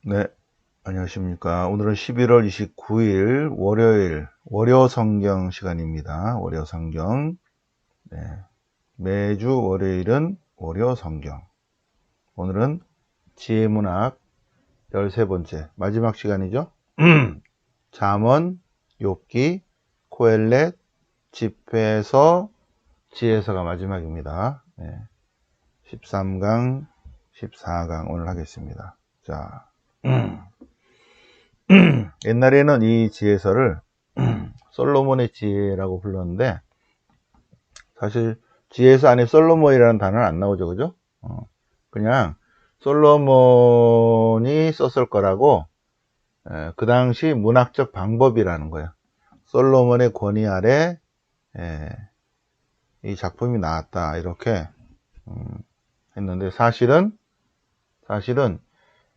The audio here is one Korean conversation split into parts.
네, 안녕하십니까. 오늘은 11월 29일 월요일, 월요 성경 시간입니다. 월요 성경. 네, 매주 월요일은 월요 성경. 오늘은 지혜문학 13번째, 마지막 시간이죠. 잠언, 욥기, 코엘렛, 집회서, 지혜서가 마지막입니다. 네, 13강, 14강 오늘 하겠습니다. 자, 옛날에는 이 지혜서를 솔로몬의 지혜라고 불렀는데, 사실 지혜서 안에 솔로몬이라는 단어는 안 나오죠, 그죠? 그냥 솔로몬이 썼을 거라고, 그 당시 문학적 방법이라는 거예요. 솔로몬의 권위 아래 이 작품이 나왔다, 이렇게 했는데, 사실은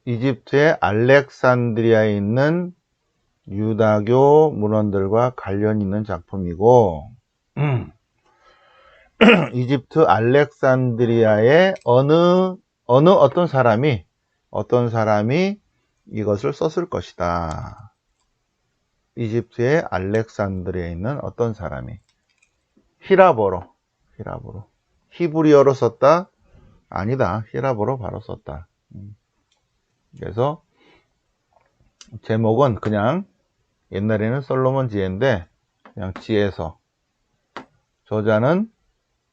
이집트의 알렉산드리아에 있는 유다교 문헌들과 관련 있는 작품이고, 이집트 알렉산드리아의 어떤 사람이 이것을 썼을 것이다. 이집트의 알렉산드리아에 있는 어떤 사람이 히라보로 히브리어로 썼다? 아니다. 히라보로 바로 썼다. 그래서 제목은 그냥 옛날에는 솔로몬 지혜인데 그냥 지혜서. 저자는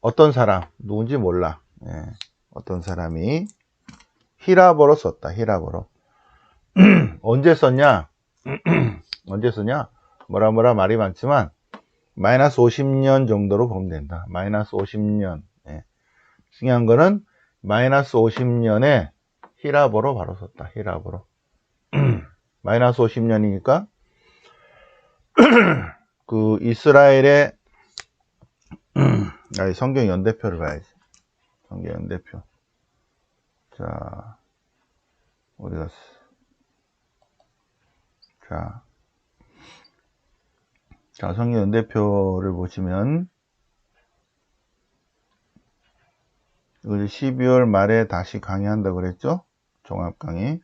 어떤 사람, 누군지 몰라. 어떤 사람이 히라보로 썼다. 히라보로. 언제 썼냐? 언제 썼냐? 뭐라 말이 많지만 마이너스 50년 정도로 보면 된다. 마이너스 50년. 중요한 거는 마이너스 50년에 히라보로 바로 썼다. 히라보로. 마이너스 50년이니까 그 이스라엘의 성경 연대표를 봐야지. 성경 연대표. 자, 어디 갔어? 자, 성경 연대표를 보시면 이거 12월 말에 다시 강의한다고 그랬죠? 종합 강의.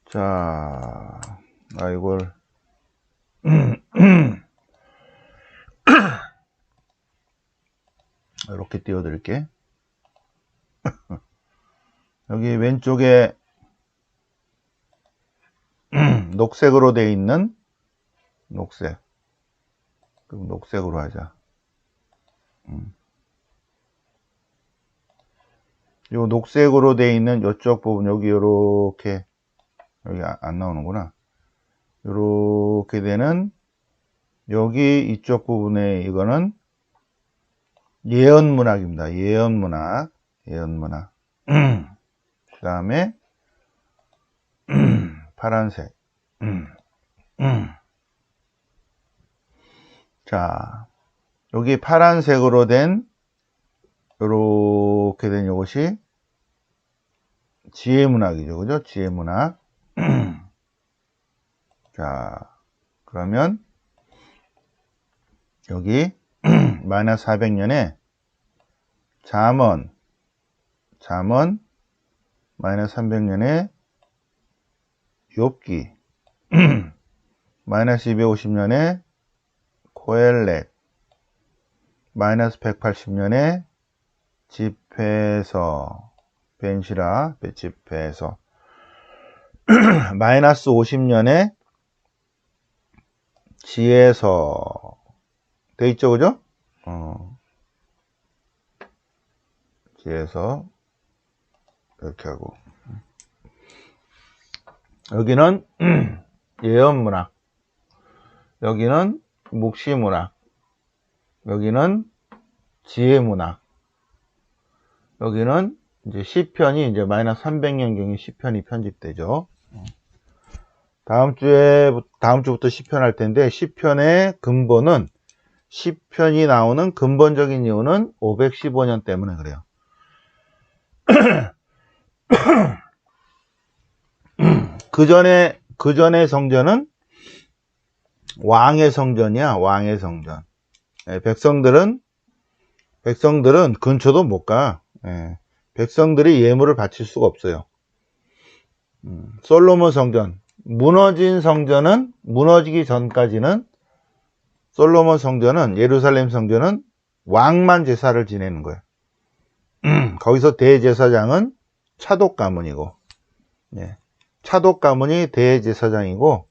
자, 이걸 이렇게 띄워드릴게. 여기 왼쪽에 녹색으로 되어 있는 녹색. 그럼 녹색으로 하자. 요 녹색으로 되어 있는 이쪽 부분, 여기 요렇게, 여기 안 나오는구나. 요렇게 되는, 여기 이쪽 부분에 이거는 예언문학입니다. 예언문학. 그 다음에, 파란색. 자, 여기 파란색으로 된, 요렇게 된 요것이 지혜문학이죠. 그죠? 지혜문학. 자, 그러면, 여기, 마이너스 400년에 잠언, 마이너스 300년에 욥기, 마이너스 250년에 코엘렛, 마이너스 180년에 집회서, 벤시라, 집회서, 마이너스 50년에 지혜서, 돼 있죠, 그죠? 지혜서, 이렇게 하고. 여기는 예언문학, 여기는 묵시문학, 여기는 지혜문학, 여기는 이제 시편이 이제 마이너스 300년경에 시편이 편집되죠. 다음 주부터 시편 할 텐데, 시편의 근본은, 시편이 나오는 근본적인 이유는 515년 때문에 그래요. 그 전에 성전은 왕의 성전이야, 왕의 성전. 백성들은 근처도 못 가. 예. 백성들이 예물을 바칠 수가 없어요. 솔로몬 성전, 무너지기 전까지는 솔로몬 성전은, 예루살렘 성전은 왕만 제사를 지내는 거예요. 거기서 대제사장은 차독 가문이고, 예. 차독 가문이 대제사장이고,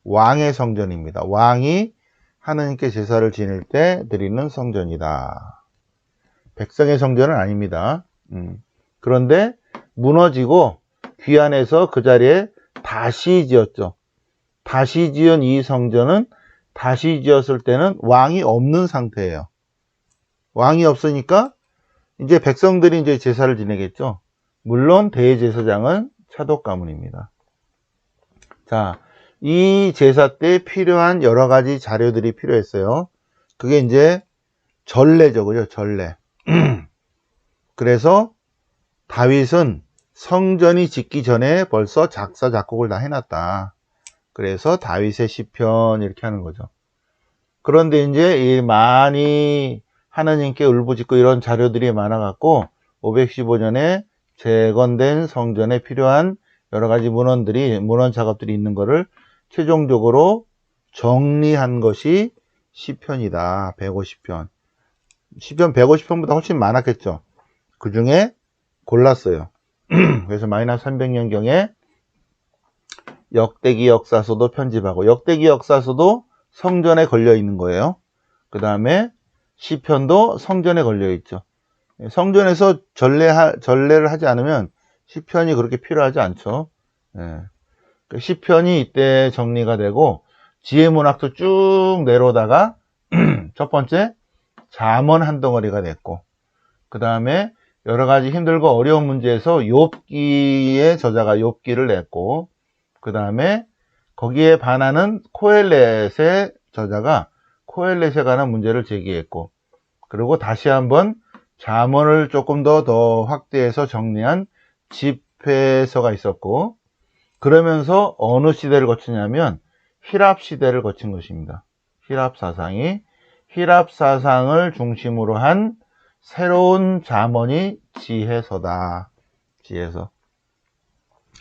왕의 성전입니다. 왕이 하느님께 제사를 지낼 때 드리는 성전이다. 백성의 성전은 아닙니다. 그런데 무너지고 귀환해서 그 자리에 다시 지었죠. 다시 지은 이 성전은 다시 지었을 때는 왕이 없는 상태예요. 왕이 없으니까 이제 백성들이 이제 제사를 지내겠죠. 물론 대제사장은 차독 가문입니다. 자, 이 제사 때 필요한 여러 가지 자료들이 필요했어요. 그게 이제 전례죠, 그죠? 전례. 그래서 다윗은 성전이 짓기 전에 벌써 작사 작곡을 다 해놨다. 그래서 다윗의 시편 이렇게 하는 거죠. 그런데 이제 이 많이 하나님께 울부짖고 이런 자료들이 많아갖고 515년에 재건된 성전에 필요한 여러 가지 문헌 작업들이 있는 거를 최종적으로 정리한 것이 시편이다. 150편. 시편 150편보다 훨씬 많았겠죠. 그 중에 골랐어요. 그래서 마이너스 300년경에 역대기 역사서도 편집하고, 역대기 역사서도 성전에 걸려 있는 거예요. 그 다음에 시편도 성전에 걸려 있죠. 성전에서 전례를 하지 않으면 시편이 그렇게 필요하지 않죠. 예. 시편이 이때 정리가 되고, 지혜문학도 쭉 내려오다가 첫 번째 잠언 한 덩어리가 됐고, 그 다음에 여러 가지 힘들고 어려운 문제에서 욥기의 저자가 욥기를 냈고, 그 다음에 거기에 반하는 코엘렛의 저자가 코엘렛에 관한 문제를 제기했고, 그리고 다시 한번 잠언을 조금 더 확대해서 정리한 집회서가 있었고, 그러면서 어느 시대를 거치냐면 휘랍 시대를 거친 것입니다. 휘랍 사상을 중심으로 한 새로운 잠언이 지혜서다. 지혜서.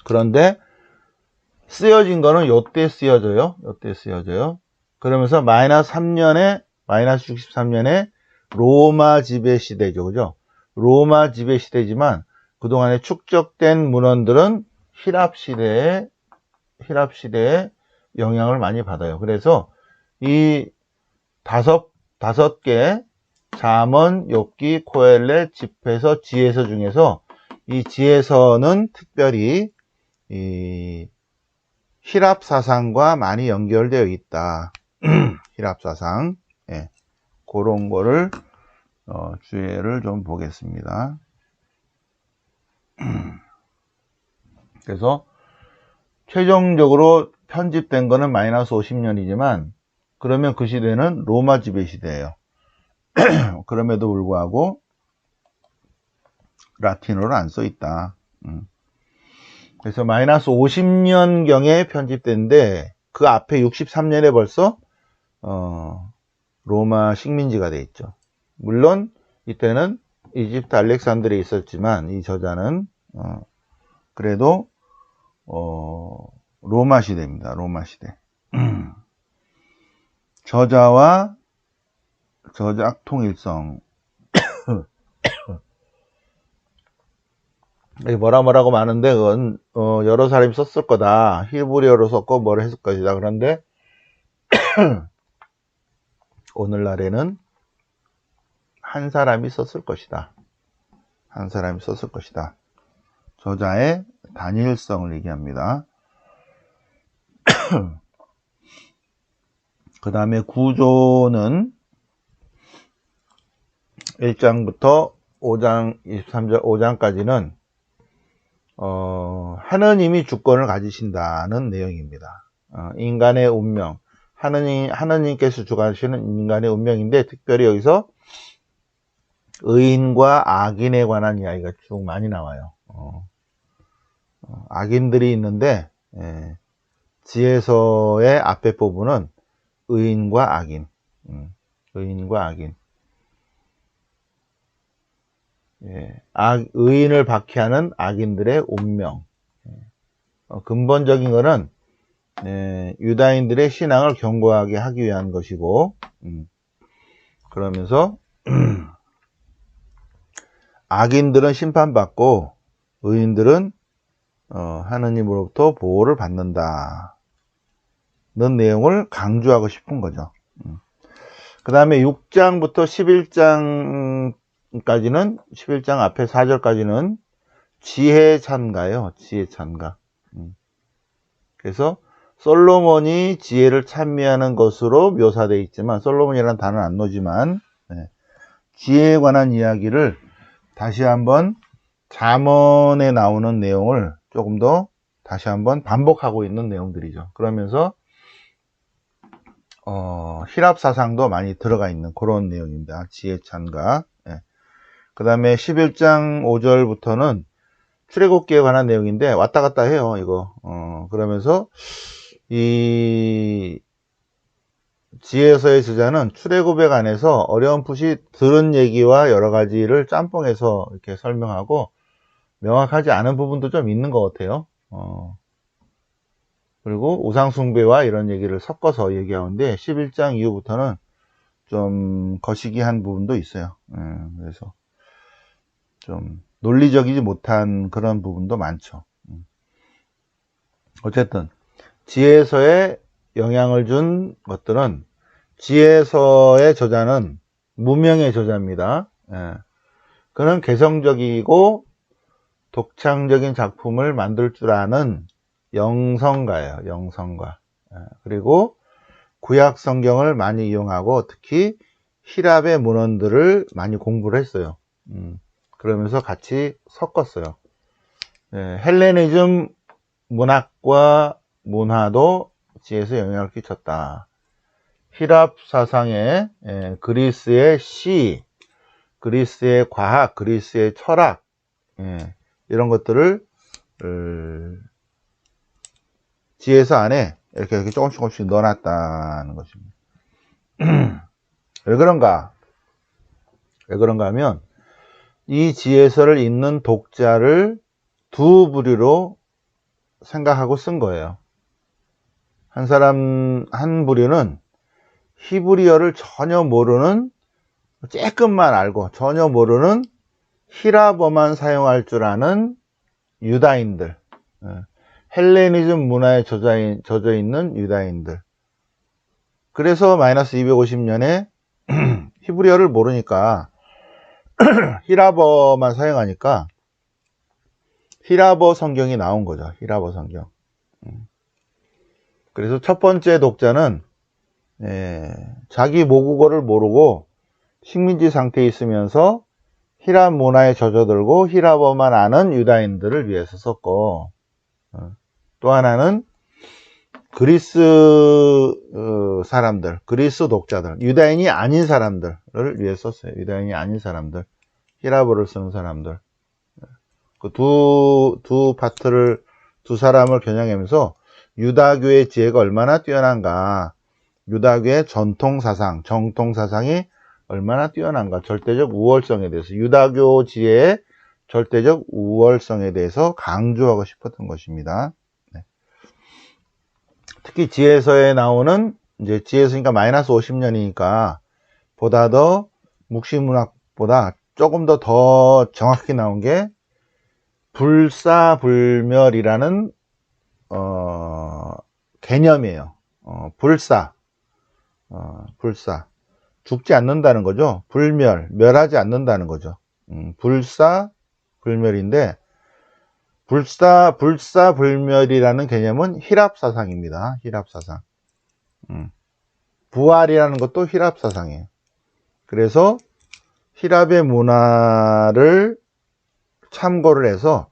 그런데 쓰여진 거는 요때 쓰여져요. 그러면서 마이너스 63년에 로마 지배 시대죠. 그죠? 로마 지배 시대지만 그동안에 축적된 문헌들은 휘랍 시대의 영향을 많이 받아요. 그래서 이 다섯 개 잠언, 욥기, 코엘렛, 집회서, 지혜서 중에서 이 지혜서는 특별히 이 휘랍 사상과 많이 연결되어 있다. 휘랍 사상. 예. 그런 거를 주의를 좀 보겠습니다. 그래서 최종적으로 편집된 거는 마이너스 50년이지만 그러면 그 시대는 로마 지배 시대예요. 그럼에도 불구하고 라틴어로 안 써 있다. 그래서 마이너스 50년경에 편집된데 그 앞에 63년에 벌써 로마 식민지가 돼 있죠. 물론 이때는 이집트 알렉산드리에 있었지만 이 저자는 그래도 로마 시대입니다. 로마 시대. 저자와 저작 통일성. 뭐라고 많은데 그건 여러 사람이 썼을 거다. 히브리어로 썼고 뭐를 했을 것이다. 그런데 오늘날에는 한 사람이 썼을 것이다. 저자의 단일성을 얘기합니다. 그 다음에 구조는 1장부터 5장 23절 5장까지는 하느님이 주권을 가지신다는 내용입니다. 인간의 운명, 하느님께서 주관하시는 인간의 운명인데 특별히 여기서 의인과 악인에 관한 이야기가 쭉 많이 나와요. 악인들이 있는데 지혜서의 앞에 부분은 의인과 악인. 예, 의인을 박해하는 악인들의 운명. 근본적인 거는 유다인들의 신앙을 견고하게 하기 위한 것이고, 그러면서 악인들은 심판받고 의인들은 하느님으로부터 보호를 받는다는 내용을 강조하고 싶은 거죠. 그 다음에 6장부터 11장까지는 11장 앞에 4절까지는 지혜 찬가예요. 지혜 찬가. 그래서 솔로몬이 지혜를 찬미하는 것으로 묘사되어 있지만, 솔로몬이라는 단어는 안 나오지만 지혜에 관한 이야기를 다시 한번 잠언에 나오는 내용을 조금 더 다시 한번 반복하고 있는 내용들이죠. 그러면서 히랍 사상도 많이 들어가 있는 그런 내용입니다. 지혜 찬가. 그 다음에 11장 5절부터는 출애굽기에 관한 내용인데 왔다 갔다 해요, 이거. 그러면서 이 지혜서의 저자는 출애굽에 관해서 어렴풋이 들은 얘기와 여러 가지를 짬뽕해서 이렇게 설명하고 명확하지 않은 부분도 좀 있는 것 같아요. 그리고 우상숭배와 이런 얘기를 섞어서 얘기하는데 11장 이후부터는 좀 거시기한 부분도 있어요. 그래서 좀 논리적이지 못한 그런 부분도 많죠. 어쨌든 지혜서에 영향을 준 것들은, 지혜서의 저자는 무명의 저자입니다. 그는 개성적이고 독창적인 작품을 만들 줄 아는 영성가예요. 영성가. 그리고 구약 성경을 많이 이용하고 특히 히랍의 문헌들을 많이 공부를 했어요. 그러면서 같이 섞었어요. 헬레니즘 문학과 문화도 지혜에서 영향을 끼쳤다. 히랍 사상에 그리스의 시, 그리스의 과학, 그리스의 철학, 이런 것들을 지혜서 안에 이렇게 조금씩 넣어놨다는 것입니다. 왜 그런가? 왜 그런가 하면 이 지혜서를 읽는 독자를 두 부류로 생각하고 쓴 거예요. 한 부류는 히브리어를 전혀 모르는, 조금만 알고 전혀 모르는 히라버만 사용할 줄 아는 유다인들, 헬레니즘 문화에 젖어 있는 유다인들. 그래서 마이너스 250년에 히브리어를 모르니까 히라버만 사용하니까 히라버 성경이 나온 거죠. 히라버 성경. 그래서 첫 번째 독자는 자기 모국어를 모르고 식민지 상태에 있으면서 히랍 문화에 젖어들고 히라버만 아는 유다인들을 위해서 썼고, 또 하나는 그리스 사람들, 그리스 독자들, 유다인이 아닌 사람들을 위해 썼어요. 유다인이 아닌 사람들, 히라버를 쓰는 사람들. 그 두 파트를, 두 사람을 겨냥하면서 유다교의 지혜가 얼마나 뛰어난가, 유다교의 전통사상, 정통사상이 얼마나 뛰어난가, 절대적 우월성에 대해서, 유다교 지혜의 절대적 우월성에 대해서 강조하고 싶었던 것입니다. 특히 지혜서에 나오는, 이제 지혜서니까 마이너스 50년이니까 보다 더 묵시문학보다 조금 더 정확히 나온 게 불사불멸이라는 개념이에요. 불사. 죽지 않는다는 거죠. 불멸, 멸하지 않는다는 거죠. 불사불멸인데, 불사불멸이라는 개념은 히랍사상입니다. 히랍사상. 부활이라는 것도 히랍사상이에요. 그래서 히랍의 문화를 참고를 해서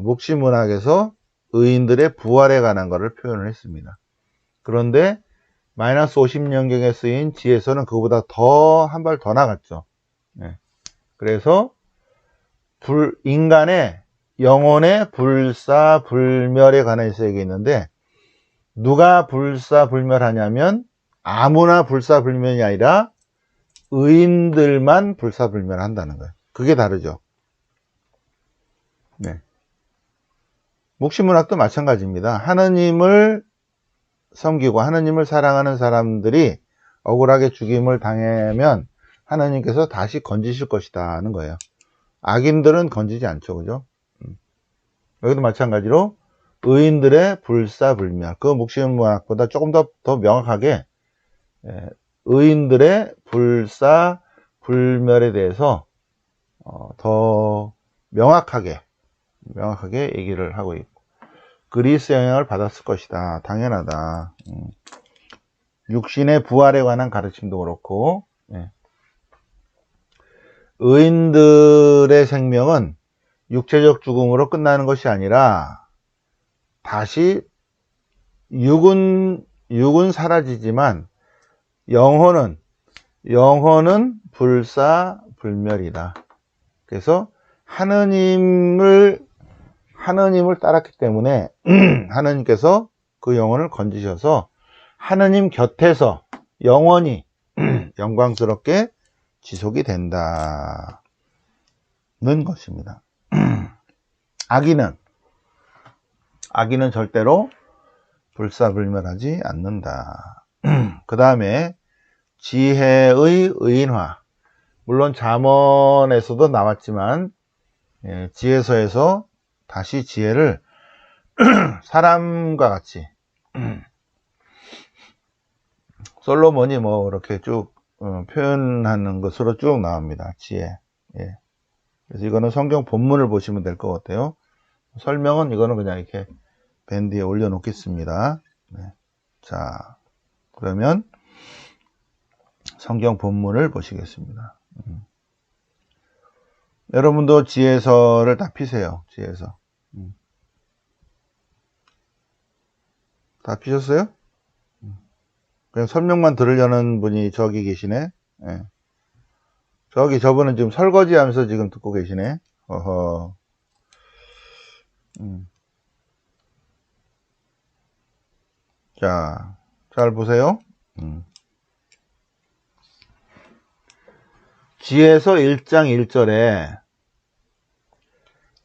묵시문학에서 의인들의 부활에 관한 것을 표현을 했습니다. 그런데 마이너스 50년경에 쓰인 지혜서는 그거보다 한 발 더 나갔죠. 그래서 인간의 영혼의 불사불멸에 관해서 얘기했는데, 누가 불사불멸하냐면 아무나 불사불멸이 아니라 의인들만 불사불멸한다는 거예요. 그게 다르죠. 네. 묵시문학도 마찬가지입니다. 하느님을 섬기고 하느님을 사랑하는 사람들이 억울하게 죽임을 당하면 하느님께서 다시 건지실 것이다 하는 거예요. 악인들은 건지지 않죠. 그죠? 여기도 마찬가지로 의인들의 불사불멸, 그 묵시문학보다 조금 더 명확하게 의인들의 불사불멸에 대해서 더 명확하게 얘기를 하고 있고, 그리스 영향을 받았을 것이다. 당연하다. 육신의 부활에 관한 가르침도 그렇고, 의인들의 생명은 육체적 죽음으로 끝나는 것이 아니라 다시 육은 사라지지만 영혼은 불사불멸이다. 그래서 하느님을 따랐기 때문에 하느님께서 그 영혼을 건지셔서 하느님 곁에서 영원히 영광스럽게 지속이 된다는 것입니다. 악인은 절대로 불사불멸하지 않는다. 그 다음에 지혜의 의인화. 물론 잠언에서도 나왔지만 지혜서에서 다시 지혜를 사람과 같이 솔로몬이 뭐 이렇게 쭉 표현하는 것으로 쭉 나옵니다. 지혜. 그래서 이거는 성경 본문을 보시면 될 것 같아요. 설명은 이거는 그냥 이렇게 밴드에 올려놓겠습니다. 자, 그러면 성경 본문을 보시겠습니다. 여러분도 지혜서를 다 피세요. 지혜서. 다 피셨어요? 그냥 설명만 들으려는 분이 저기 계시네. 저분은 지금 설거지 하면서 지금 듣고 계시네. 어허. 자, 잘 보세요. 지혜서 1장 1절에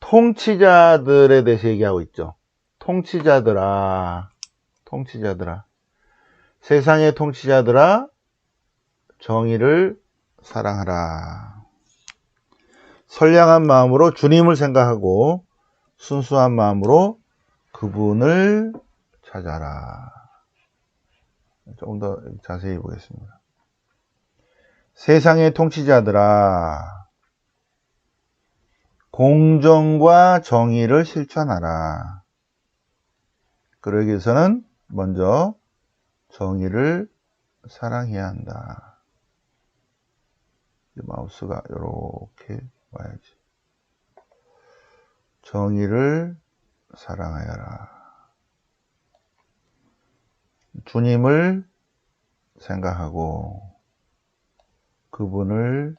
통치자들에 대해서 얘기하고 있죠. 통치자들아. 세상의 통치자들아, 정의를 사랑하라. 선량한 마음으로 주님을 생각하고 순수한 마음으로 그분을 찾아라. 조금 더 자세히 보겠습니다. 세상의 통치자들아, 공정과 정의를 실천하라. 그러기 위해서는 먼저 정의를 사랑해야 한다. 마우스가 이렇게 와야지. 정의를 사랑하여라. 주님을 생각하고 그분을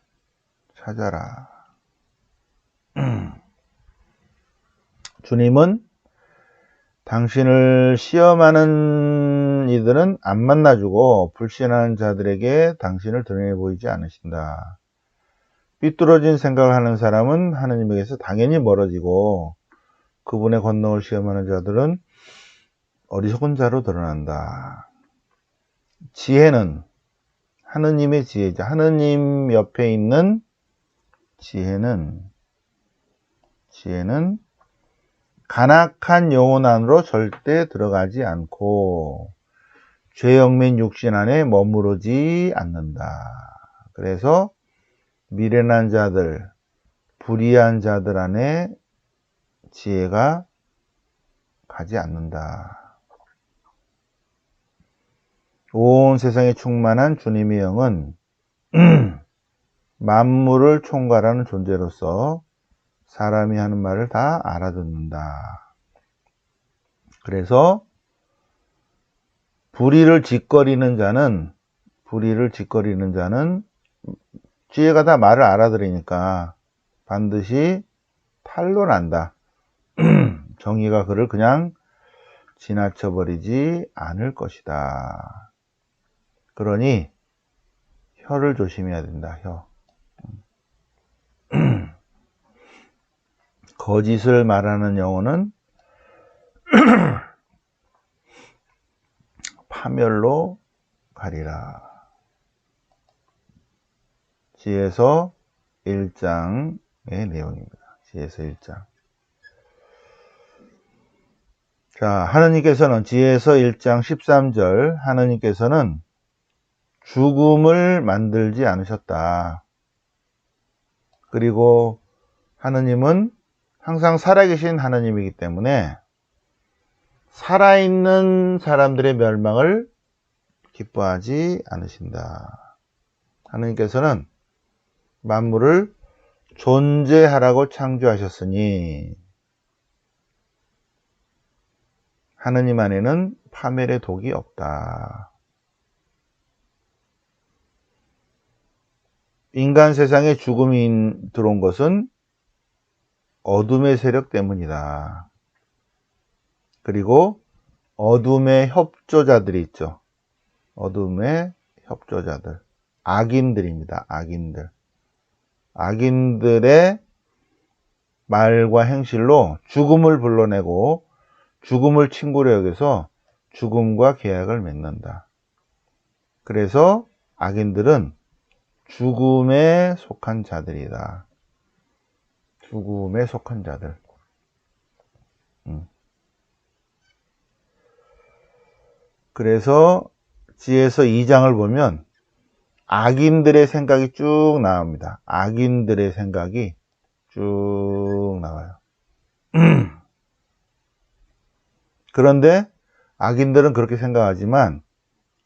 찾아라. 주님은 당신을 시험하는 이들은 안 만나주고 불신하는 자들에게 당신을 드러내 보이지 않으신다. 삐뚤어진 생각을 하는 사람은 하느님에게서 당연히 멀어지고 그분의 권능을 시험하는 자들은 어리석은 자로 드러난다. 지혜는 하느님의 지혜죠. 하느님 옆에 있는 지혜는 간악한 영혼 안으로 절대 들어가지 않고 죄영민 육신 안에 머무르지 않는다. 그래서 미련한 자들, 불의한 자들 안에 지혜가 가지 않는다. 온 세상에 충만한 주님의 영은 만물을 총괄하는 존재로서 사람이 하는 말을 다 알아듣는다. 그래서 불의를 짓거리는 자는 지혜가 다 말을 알아들으니까 반드시 탄로난다. 정의가 그를 그냥 지나쳐버리지 않을 것이다. 그러니 혀를 조심해야 된다. 혀. 거짓을 말하는 영혼은 파멸로 가리라. 지혜서 1장의 내용입니다. 지혜서 1장. 자, 하느님께서는 지혜서 1장 13절, 하느님께서는 죽음을 만들지 않으셨다. 그리고 하느님은 항상 살아계신 하느님이기 때문에 살아있는 사람들의 멸망을 기뻐하지 않으신다. 하느님께서는 만물을 존재하라고 창조하셨으니 하느님 안에는 파멸의 독이 없다. 인간 세상에 죽음이 들어온 것은 어둠의 세력 때문이다. 그리고 어둠의 협조자들이 있죠. 어둠의 협조자들. 악인들입니다. 악인들. 악인들의 말과 행실로 죽음을 불러내고 죽음을 친구로 여겨서 죽음과 계약을 맺는다. 그래서 악인들은 죽음에 속한 자들이다. 죽음에 속한 자들. 그래서 지혜서 2장을 보면 악인들의 생각이 쭉 나옵니다. 악인들의 생각이 쭉 나와요. 그런데 악인들은 그렇게 생각하지만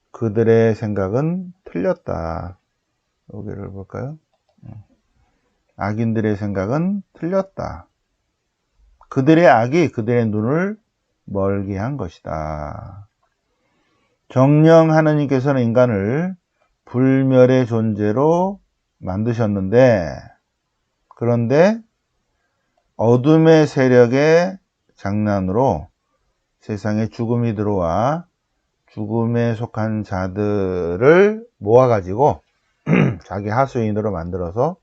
그들의 생각은 틀렸다. 여기를 볼까요? 악인들의 생각은 틀렸다. 그들의 악이 그들의 눈을 멀게 한 것이다. 정녕 하느님께서는 인간을 불멸의 존재로 만드셨는데, 그런데 어둠의 세력의 장난으로 세상에 죽음이 들어와 죽음에 속한 자들을 모아가지고 자기 하수인으로 만들어서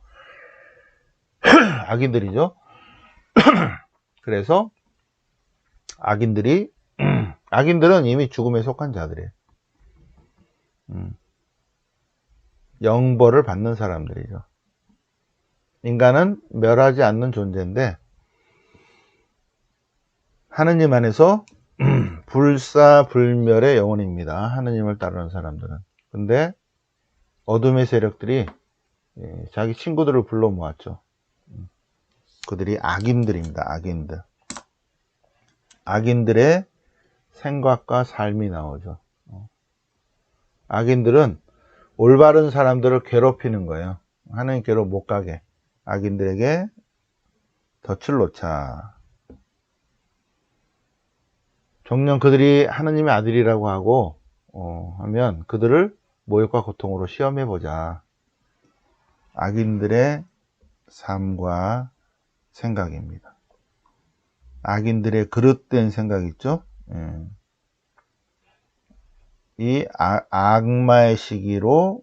악인들이죠. 그래서 악인들은 이미 죽음에 속한 자들이에요. 영벌을 받는 사람들이죠. 인간은 멸하지 않는 존재인데 하느님 안에서 불사불멸의 영혼입니다. 하느님을 따르는 사람들은. 근데 어둠의 세력들이 자기 친구들을 불러 모았죠. 그들이 악인들입니다. 악인들. 악인들의 생각과 삶이 나오죠. 악인들은 올바른 사람들을 괴롭히는 거예요. 하느님께로 못 가게. 악인들에게 덫을 놓자. 정녕 그들이 하느님의 아들이라고 하고 하면 그들을 모욕과 고통으로 시험해 보자. 악인들의 삶과 생각입니다. 악인들의 그릇된 생각 있죠? 이 악마의 시기로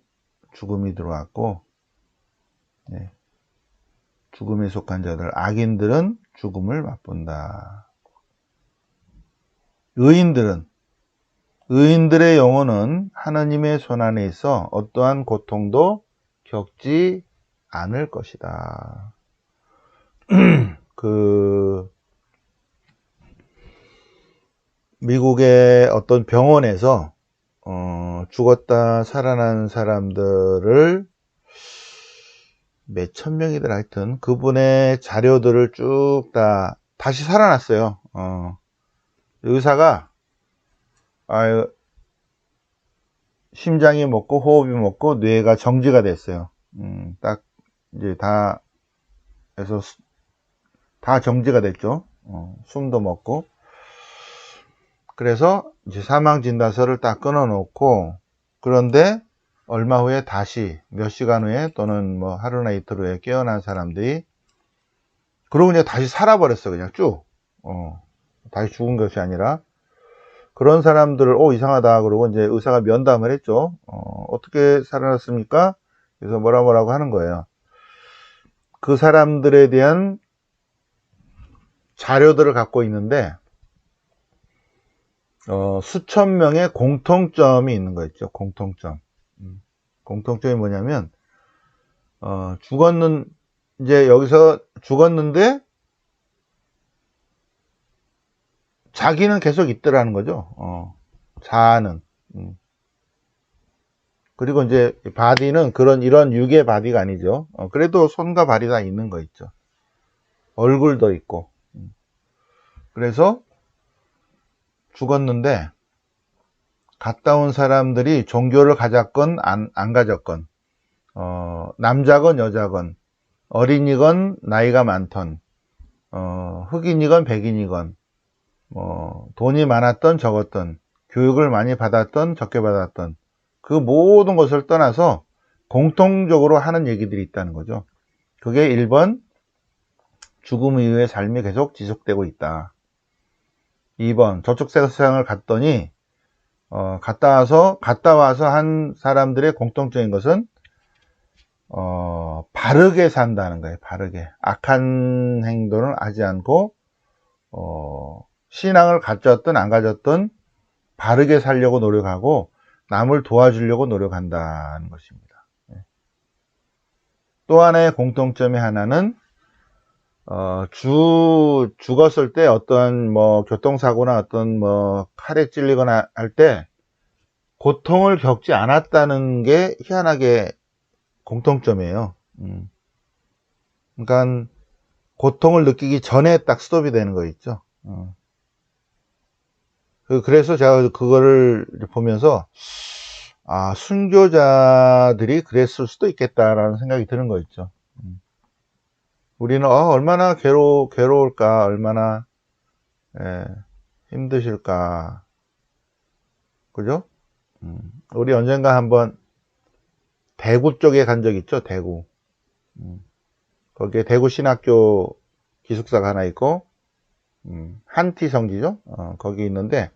죽음이 들어왔고, 죽음에 속한 자들, 악인들은 죽음을 맛본다. 의인들의 영혼은 하나님의 손안에 있어 어떠한 고통도 겪지 않을 것이다. 미국의 어떤 병원에서 죽었다 살아난 사람들을 몇천 명이더라 하여튼 그분의 자료들을 쭉 다시 살아났어요. 의사가 심장이 먹고 호흡이 먹고 뇌가 정지가 됐어요. 딱 이제 다 해서 다 정지가 됐죠. 숨도 먹고. 그래서 이제 사망 진단서를 딱 끊어 놓고, 그런데 얼마 후에 다시 몇 시간 후에 또는 뭐 하루나 이틀 후에 깨어난 사람들이 그러고 그냥 다시 살아버렸어. 그냥 쭉 다시 죽은 것이 아니라 그런 사람들을 이상하다 그러고 이제 의사가 면담을 했죠. 어떻게 살아났습니까? 그래서 뭐라고 하는 거예요. 그 사람들에 대한 자료들을 갖고 있는데 수천 명의 공통점이 있는 거 있죠. 공통점. 공통점이 뭐냐면 이제 여기서 죽었는데 자기는 계속 있더라는 거죠. 자아는. 그리고 이제 바디는 이런 육의 바디가 아니죠. 그래도 손과 발이 다 있는 거 있죠. 얼굴도 있고. 그래서 죽었는데 갔다 온 사람들이 종교를 가졌건 안 가졌건, 남자건 여자건, 어린이건 나이가 많던, 흑인이건 백인이건, 돈이 많았던 적었던, 교육을 많이 받았던 적게 받았던, 그 모든 것을 떠나서 공통적으로 하는 얘기들이 있다는 거죠. 그게 1번, 죽음 이후의 삶이 계속 지속되고 있다. 2번, 저쪽 세상을 갔더니 갔다 와서 한 사람들의 공통적인 것은 바르게 산다는 거예요. 바르게. 악한 행동을 하지 않고 신앙을 가졌든 안 가졌든 바르게 살려고 노력하고 남을 도와주려고 노력한다는 것입니다. 또 하나의 공통점이 하나는 죽었을 때 어떤 교통사고나 어떤 칼에 찔리거나 할 때 고통을 겪지 않았다는 게 희한하게 공통점이에요. 그러니까 고통을 느끼기 전에 딱 스톱이 되는 거 있죠. 그래서 제가 그거를 보면서 순교자들이 그랬을 수도 있겠다라는 생각이 드는 거 있죠. 우리는 얼마나 괴로울까, 얼마나 힘드실까, 그죠? 우리 언젠가 한번 대구 쪽에 간 적 있죠. 대구. 거기에 대구 신학교 기숙사가 하나 있고, 한티 성지죠. 거기 있는데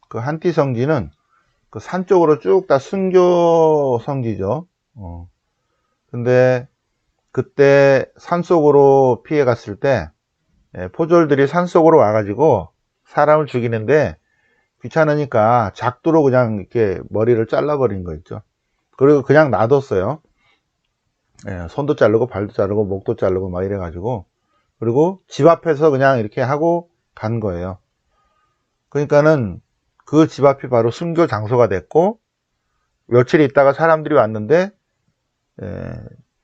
그 한티 성지는 그 산 쪽으로 쭉 다 순교 성지죠. 근데 그때 산속으로 피해 갔을 때 포졸들이 산속으로 와가지고 사람을 죽이는데 귀찮으니까 작두로 그냥 이렇게 머리를 잘라버린 거 있죠. 그리고 그냥 놔뒀어요. 손도 자르고 발도 자르고 목도 자르고 막 이래가지고, 그리고 집 앞에서 그냥 이렇게 하고 간 거예요. 그러니까는 그 집 앞이 바로 순교 장소가 됐고, 며칠 있다가 사람들이 왔는데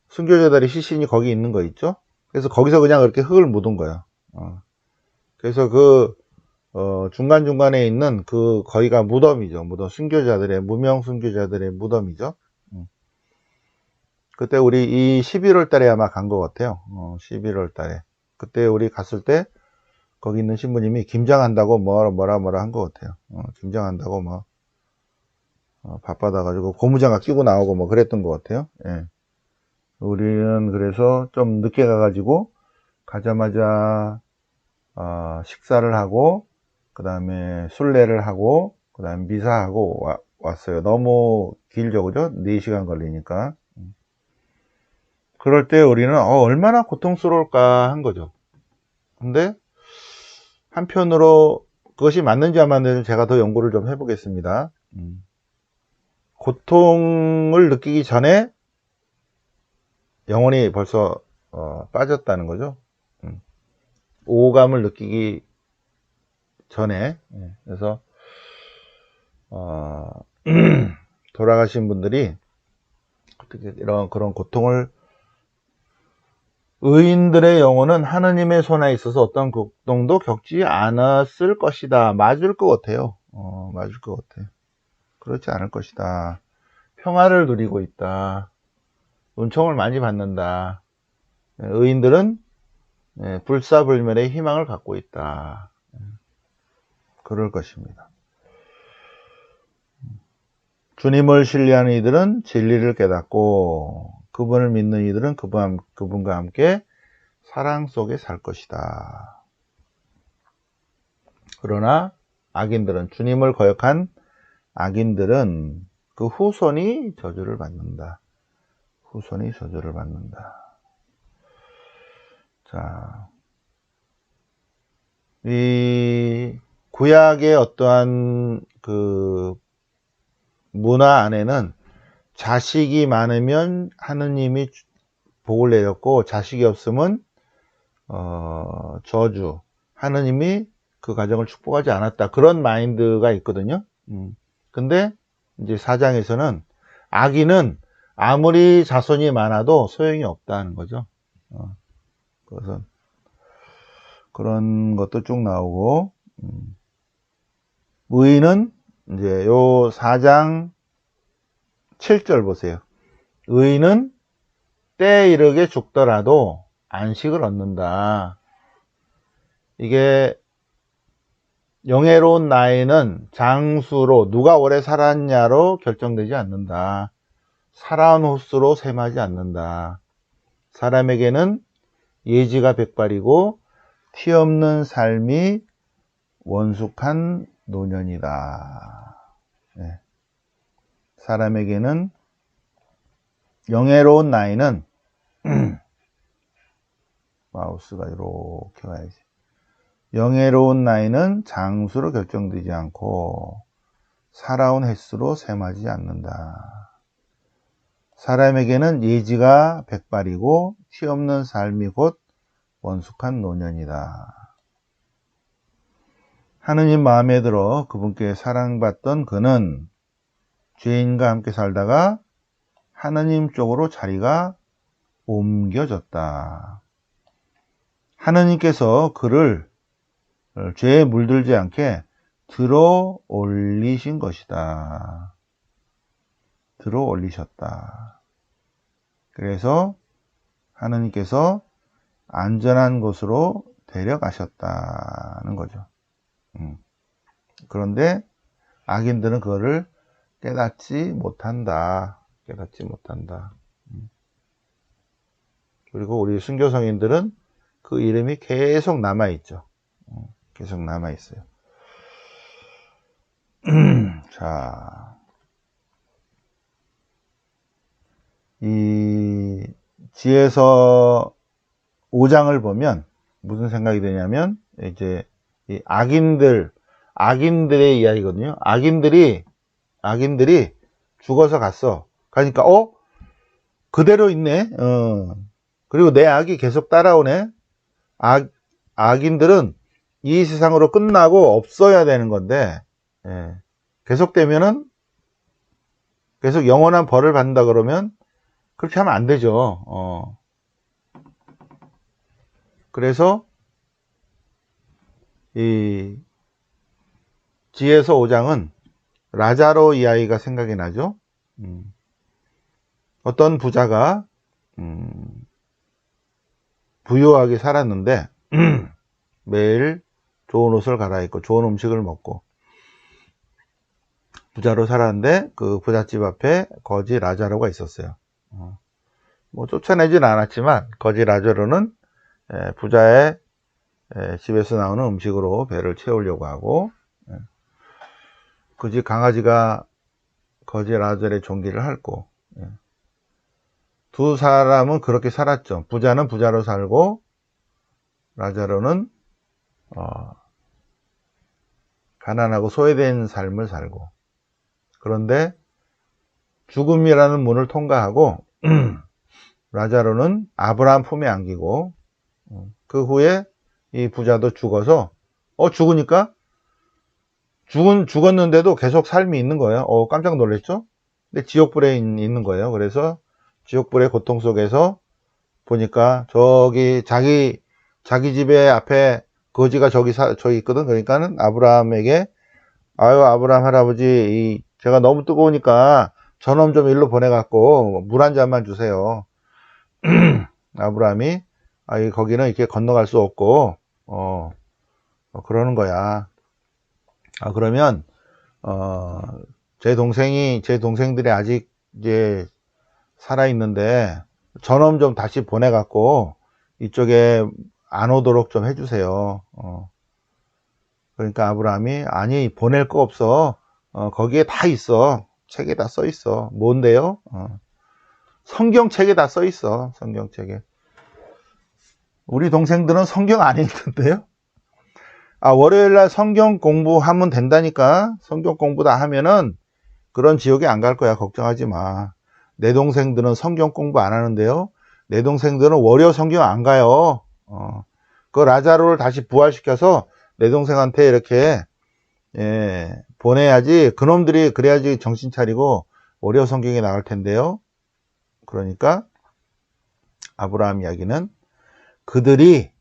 순교자들의 시신이 거기 있는 거 있죠. 그래서 거기서 그냥 그렇게 흙을 묻은 거예요. 그래서 중간중간에 있는 거기가 무덤이죠. 순교자들의, 무명 순교자들의 무덤이죠. 그때 우리 이 11월 달에 아마 간 것 같아요. 11월 달에. 그때 우리 갔을 때 거기 있는 신부님이 김장한다고 뭐라 한 것 같아요. 김장한다고 바빠다가지고 고무장갑 끼고 나오고 그랬던 것 같아요. 예. 우리는 그래서 좀 늦게 가가지고 가자마자 식사를 하고, 그 다음에 순례를 하고, 그 다음에 미사하고 왔어요. 너무 길죠, 그죠? 4시간 걸리니까. 그럴 때 우리는 얼마나 고통스러울까 한 거죠. 근데 한편으로 그것이 맞는지 안 맞는지 제가 더 연구를 좀 해보겠습니다. 고통을 느끼기 전에 영혼이 벌써 빠졌다는 거죠. 오감을 느끼기 전에. 그래서 돌아가신 분들이 어떻게 그런 고통을, 의인들의 영혼은 하느님의 손에 있어서 어떤 고통도 겪지 않았을 것이다. 맞을 것 같아요. 맞을 것 같아요. 그렇지 않을 것이다. 평화를 누리고 있다. 은총을 많이 받는다. 의인들은 불사불멸의 희망을 갖고 있다. 그럴 것입니다. 주님을 신뢰하는 이들은 진리를 깨닫고 그분을 믿는 이들은 그분과 함께 사랑 속에 살 것이다. 그러나 악인들은, 주님을 거역한 악인들은 그 후손이 저주를 받는다. 후손이 저주를 받는다. 자, 이 구약의 어떠한 그 문화 안에는 자식이 많으면 하느님이 복을 내렸고, 자식이 없으면 저주, 하느님이 그 가정을 축복하지 않았다, 그런 마인드가 있거든요. 근데 이제 4장에서는 아기는 아무리 자손이 많아도 소용이 없다는 거죠. 그래서 그런 것도 쭉 나오고, 의인은 이제 요 4장 7절 보세요. 의인은 때에 이르게 죽더라도 안식을 얻는다. 이게 영예로운 나이는 장수로, 누가 오래 살았냐로 결정되지 않는다. 살아온 횟수로 셈하지 않는다. 사람에게는 예지가 백발이고 티 없는 삶이 원숙한 노년이다. 네. 사람에게는 영예로운 나이는 마우스가 이렇게 가야지. 영예로운 나이는 장수로 결정되지 않고 살아온 횟수로 셈하지 않는다. 사람에게는 예지가 백발이고 티 없는 삶이 곧 원숙한 노년이다. 하느님 마음에 들어 그분께 사랑받던 그는 죄인과 함께 살다가 하느님 쪽으로 자리가 옮겨졌다. 하느님께서 그를 죄에 물들지 않게 들어 올리신 것이다. 들어 올리셨다. 그래서 하느님께서 안전한 곳으로 데려가셨다는 거죠. 그런데 악인들은 그거를 깨닫지 못한다. 깨닫지 못한다. 그리고 우리 순교 성인들은 그 이름이 계속 남아있죠. 계속 남아있어요. 자, 이 지혜서 5장을 보면 무슨 생각이 드냐면, 이제 이 악인들의 이야기거든요. 악인들이 죽어서 갔어. 그러니까 그대로 있네. 그리고 내 악이 계속 따라오네. 악인들은 이 세상으로 끝나고 없어야 되는 건데, 계속되면은 계속 영원한 벌을 받는다 그러면 그렇게 하면 안 되죠. 그래서 이 지혜서 5장은 라자로 이야기가 생각이 나죠. 어떤 부자가 부유하게 살았는데 매일 좋은 옷을 갈아입고 좋은 음식을 먹고 부자로 살았는데, 그 부잣집 앞에 거지 라자로가 있었어요. 뭐 쫓아내진 않았지만 거지 라자로는 부자의 집에서 나오는 음식으로 배를 채우려고 하고, 그 집 강아지가 거지 라자로의 종기를 핥고, 두 사람은 그렇게 살았죠. 부자는 부자로 살고 라자로는 가난하고 소외된 삶을 살고. 그런데 죽음이라는 문을 통과하고 라자로는 아브라함 품에 안기고, 그 후에 이 부자도 죽어서 죽으니까 죽었는데도 계속 삶이 있는 거예요. 깜짝 놀랐죠? 근데 지옥불에 있는 거예요. 그래서 지옥불의 고통 속에서 보니까 저기 자기 집에 앞에 거지가 저기 있거든. 그러니까는 아브라함에게, 아유 아브라함 할아버지, 제가 너무 뜨거우니까 저놈 좀 일로 보내갖고 물 한 잔만 주세요. 아브라함이 거기는 이렇게 건너갈 수 없고 그러는 거야. 그러면 제 동생들이 아직 이제 살아 있는데 저놈 좀 다시 보내갖고 이쪽에 안 오도록 좀 해주세요. 그러니까 아브라함이, 아니 보낼 거 없어. 거기에 다 있어. 책에 다 써 있어. 뭔데요? 성경책에 다 써 있어. 성경책에. 우리 동생들은 성경 안 읽던데요? 월요일날 성경 공부하면 된다니까. 성경 공부 다 하면은 그런 지옥에 안 갈 거야. 걱정하지 마. 내 동생들은 성경 공부 안 하는데요. 내 동생들은 월요 성경 안 가요. 그 라자로를 다시 부활시켜서 내 동생한테 이렇게 보내야지. 그놈들이 그래야지 정신 차리고 월요 성경에 나갈 텐데요. 그러니까 아브라함 이야기는 그들이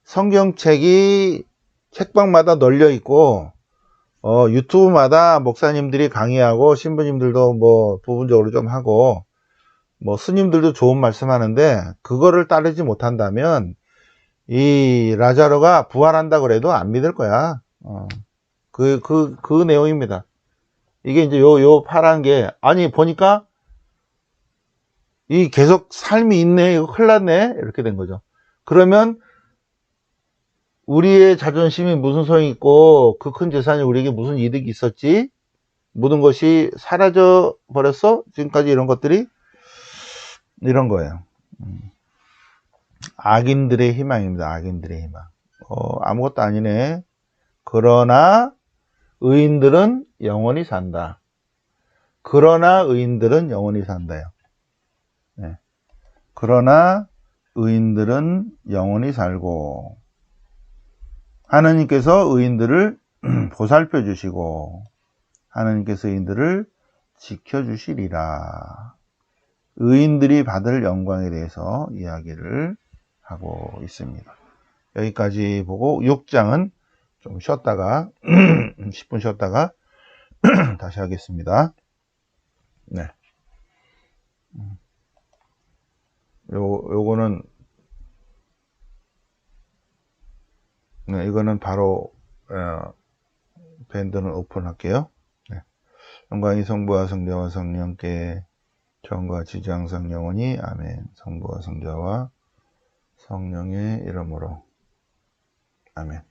성경책이 책방마다 널려 있고 유튜브마다 목사님들이 강의하고 신부님들도 뭐 부분적으로 좀 하고 뭐 스님들도 좋은 말씀하는데 그거를 따르지 못한다면 이 라자로가 부활한다 그래도 안 믿을 거야. 그 내용입니다. 이게 이제 요 파란 게 아니 보니까 이 계속 삶이 있네. 이거 큰일 났네. 이렇게 된 거죠. 그러면 우리의 자존심이 무슨 소용이 있고 그 큰 재산이 우리에게 무슨 이득이 있었지? 모든 것이 사라져 버렸어? 지금까지 이런 것들이 이런 거예요. 악인들의 희망입니다. 악인들의 희망. 아무것도 아니네. 그러나 의인들은 영원히 산다. 그러나 의인들은 영원히 산다요. 네. 그러나 의인들은 영원히 살고 하느님께서 의인들을 보살펴 주시고 하느님께서 의인들을 지켜주시리라. 의인들이 받을 영광에 대해서 이야기를 하고 있습니다. 여기까지 보고 6장은 좀 쉬었다가 10분 쉬었다가 다시 하겠습니다. 네. 요거는 네, 이거는 바로 밴드는 오픈할게요. 네. 영광이 성부와 성자와 성령께 전과 지지 항상 영원히 아멘. 성부와 성자와 성령의 이름으로 아멘.